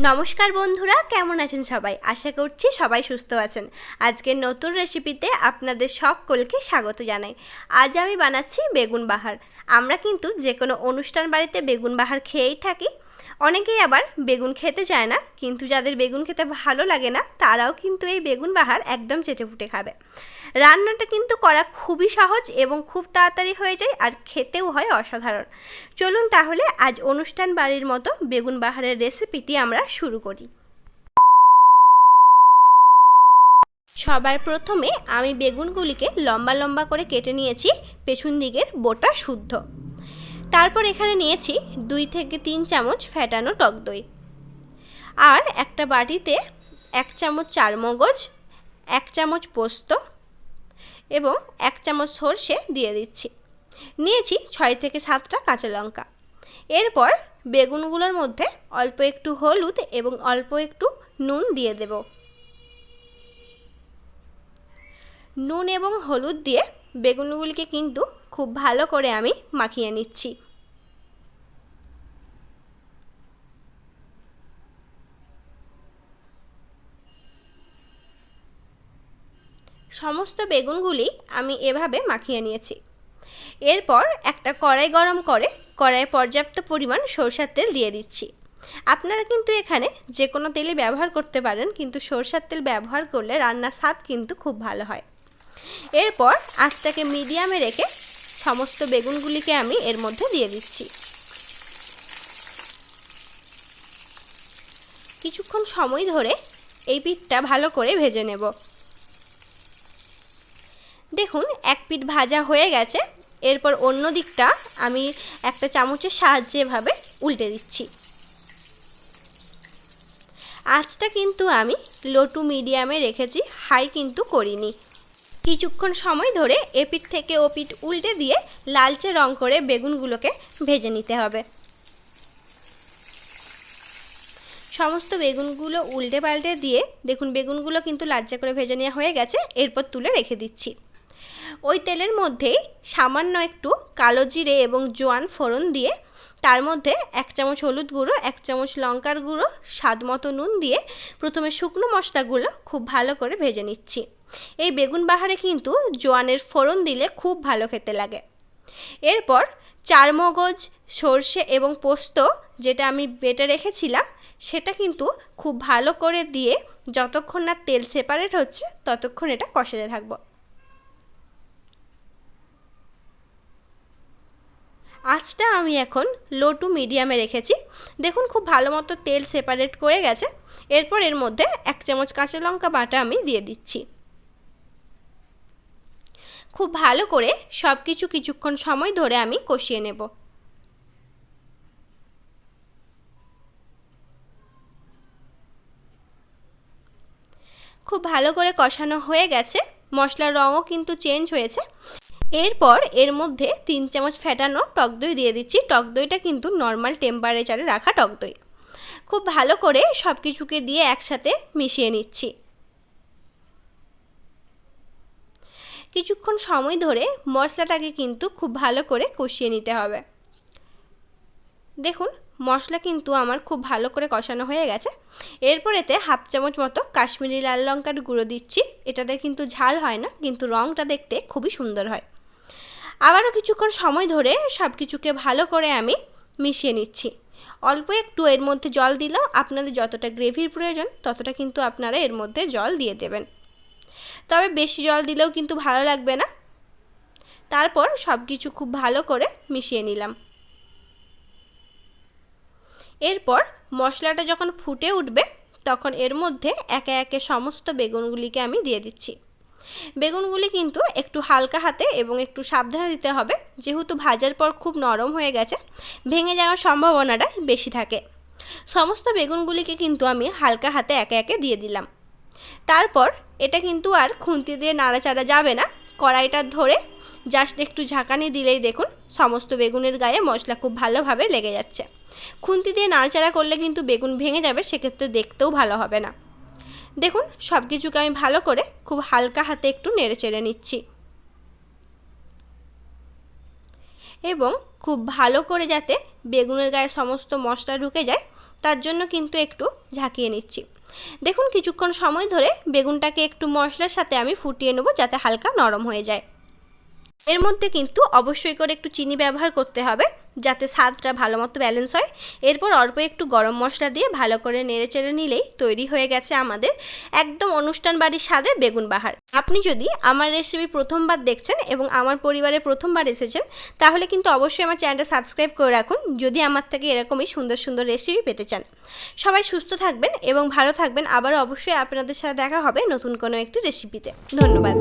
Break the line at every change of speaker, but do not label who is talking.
নমস্কার বন্ধুরা, কেমন আছেন সবাই? আশা করছি সবাই সুস্থ আছেন। আজকের নতুন রেসিপিতে আপনাদের সকলকে স্বাগত জানাই। আজ আমি বানাচ্ছি বেগুন বাহার। আমরা কিন্তু যে কোনো অনুষ্ঠান বাড়িতে বেগুন বাহার খেয়েই থাকি। অনেকেই আবার বেগুন খেতে চায় না, কিন্তু যাদের বেগুন খেতে ভালো লাগে না তারাও কিন্তু এই বেগুন বাহার একদম চেটেপুটে খাবে। রান্নাটা কিন্তু করা খুবই সহজ এবং খুব তাড়াতাড়ি হয়ে যায়, আর খেতেও হয় অসাধারণ। চলুন তাহলে আজ অনুষ্ঠান বাড়ির মতো বেগুন বাহারের রেসিপিটি আমরা শুরু করি। সবার প্রথমে আমি বেগুনগুলিকে লম্বা লম্বা করে কেটে নিয়েছি, পেছন দিকের বোটা শুদ্ধ। তারপর এখানে নিয়েছি 2 থেকে 3 চামচ ফ্যাটানো টক দই, আর একটা বাটিতে 1 চামচ চারমগজ, 1 চামচ পোস্ত এবং 1 চামচ সর্ষে দিয়ে দিচ্ছি। নিয়েছি 6 থেকে 7টা কাঁচা লঙ্কা। এরপর বেগুনগুলোর মধ্যে অল্প একটু হলুদ এবং অল্প একটু নুন দিয়ে দেব। নুন এবং হলুদ দিয়ে বেগুনগুলিকে কিন্তু খুব ভালো করে আমি মাখিয়ে নিচ্ছি। সমস্ত বেগুনগুলি আমি এভাবে মাখিয়ে নিয়েছি। এরপর একটা কড়াই গরম করে কড়াইয়ে পর্যাপ্ত পরিমাণ সরষের তেল দিয়ে দিচ্ছি। আপনারা কিন্তু এখানে যে কোনো তেলই ব্যবহার করতে পারেন, কিন্তু সরষের তেল ব্যবহার করলে রান্নার স্বাদ কিন্তু খুব ভালো হয়। এরপর আঁচটাকে মিডিয়ামে রেখে সমস্ত বেগুনগুলিকে আমি এর মধ্যে দিয়ে দিচ্ছি। কিছুক্ষণ সময় ধরে এই পিঠটা ভালো করে ভেজে নেব। দেখুন, এক পিঠ ভাজা হয়ে গেছে। এরপর অন্য দিকটা আমি একটা চামচের সাহায্যে এভাবে উল্টে দিচ্ছি। আঁচটা কিন্তু আমি লো টু মিডিয়ামে রেখেছি, হাই কিন্তু করিনি। কিছুক্ষণ সময় ধরে এপিঠ থেকে ওপিঠ উল্টে দিয়ে লালচে রং করে বেগুনগুলোকে ভেজে নিতে হবে। সমস্ত বেগুনগুলো উল্টে পাল্টে দিয়ে দেখুন বেগুনগুলো কিন্তু লালচে করে ভেজে নেওয়া হয়ে গেছে। এরপর তুলে রেখে দিচ্ছি। ওই তেলের মধ্যেই সামান্য একটু কালো জিরে এবং জোয়ান ফোড়ন দিয়ে তার মধ্যে 1 চামচ হলুদ গুঁড়ো, 1 চামচ লঙ্কার গুঁড়ো, স্বাদ মতো নুন দিয়ে প্রথমে শুকনো মশলাগুলো খুব ভালো করে ভেজে নিচ্ছি। এই বেগুন বাহারে কিন্তু জোয়ানের ফোড়ন দিলে খুব ভালো খেতে লাগে। এরপর চারমগজ, সর্ষে এবং পোস্ত যেটা আমি বেটে রেখেছিলাম সেটা কিন্তু খুব ভালো করে দিয়ে যতক্ষণ না তেল সেপারেট হচ্ছে ততক্ষণ এটা কষাতে থাকবো। আঁচটা আমি এখন লো টু মিডিয়ামে রেখেছি। দেখুন খুব ভালো মতো তেল সেপারেট করে গেছে। এরপর এর মধ্যে 1 চামচ কাঁচা লঙ্কা বাটা আমি দিয়ে দিচ্ছি। খুব ভালো করে সব কিছুক্ষণ সময় ধরে আমি কষিয়ে নেব। খুব ভালো করে কষানো হয়ে গেছে, মশলার রঙও কিন্তু চেঞ্জ হয়েছে। এরপর এর মধ্যে 3 চামচ ফ্যাটানো টক দই দিয়ে দিচ্ছি। টক দইটা কিন্তু নর্মাল টেম্পারেচারে রাখা টক দই। খুব ভালো করে সব কিছুকে দিয়ে একসাথে মিশিয়ে নিচ্ছি। কিছুক্ষণ সময় ধরে মশলাটাকে কিন্তু খুব ভালো করে কষিয়ে নিতে হবে। দেখুন মশলা কিন্তু আমার খুব ভালো করে কষানো হয়ে গেছে। এরপর এতে 1/2 চামচ মতো কাশ্মীরি লাল লঙ্কার গুঁড়ো দিচ্ছি। এটাতে কিন্তু ঝাল হয় না, কিন্তু রঙটা দেখতে খুবই সুন্দর হয়। আবারও কিছুক্ষণ সময় ধরে সব কিছুকে ভালো করে আমি মিশিয়ে নিচ্ছি। অল্প একটু এর মধ্যে জল দিলেও আপনাদের যতটা গ্রেভির প্রয়োজন ততটা কিন্তু আপনারা এর মধ্যে জল দিয়ে দেবেন। তবে বেশি জল দিলেও কিন্তু ভালো লাগবে না। তারপর সব কিছু খুব ভালো করে মিশিয়ে নিলাম। এরপর মশলাটা যখন ফুটে উঠবে তখন এর মধ্যে একে একে সমস্ত বেগুনগুলিকে আমি দিয়ে দিচ্ছি। বেগুনগুলি কিন্তু একটু হালকা হাতে এবং একটু সাবধানে দিতে হবে, যেহেতু ভাজার পর খুব নরম হয়ে গেছে, ভেঙে যাওয়ার সম্ভাবনাটা বেশি থাকে। সমস্ত বেগুনগুলিকে কিন্তু আমি হালকা হাতে একে একে দিয়ে দিলাম। তারপর এটা কিন্তু আর খুন্তি দিয়ে নাড়াচাড়া যাবে না। কড়াইটা ধরে জাস্ট একটু ঝাঁকানি দিলেই দেখুন সমস্ত বেগুনের গায়ে মশলা খুব ভালোভাবে লেগে যাচ্ছে। খুন্তি দিয়ে নাড়াচাড়া করলে কিন্তু বেগুন ভেঙে যাবে, সেক্ষেত্রে দেখতেও ভালো হবে না। দেখুন সব কিছুকে আমি ভালো করে খুব হালকা হাতে একটু নেড়ে চেড়ে নিচ্ছি এবং খুব ভালো করে যাতে বেগুনের গায়ে সমস্ত মশলা ঢুকে যায় তার জন্য কিন্তু একটু ঝাঁকিয়ে নিচ্ছি। দেখুন কিছুক্ষণ সময় ধরে বেগুনটাকে একটু মশলার সাথে আমি ফুটিয়ে নেব যাতে হালকা নরম হয়ে যায়। এর মধ্যে কিন্তু অবশ্যই করে একটু চিনি ব্যবহার করতে হবে যাতে স্বাদটা ভালো মতো ব্যালেন্স হয়। এরপর অল্প একটু গরম মশলা দিয়ে ভালো করে নেড়েচেড়ে নিলেই তৈরি হয়ে গেছে আমাদের একদম অনুষ্ঠান বাড়ির স্বাদে বেগুন বাহার। আপনি যদি আমার রেসিপি প্রথমবার দেখছেন এবং আমার পরিবারে প্রথমবার এসেছেন তাহলে কিন্তু অবশ্যই আমার চ্যানেলটা সাবস্ক্রাইব করে রাখুন যদি আমার থেকে এরকমই সুন্দর সুন্দর রেসিপি পেতে চান। সবাই সুস্থ থাকবেন এবং ভালো থাকবেন। আবারও অবশ্যই আপনাদের সাথে দেখা হবে নতুন কোনো একটি রেসিপিতে। ধন্যবাদ।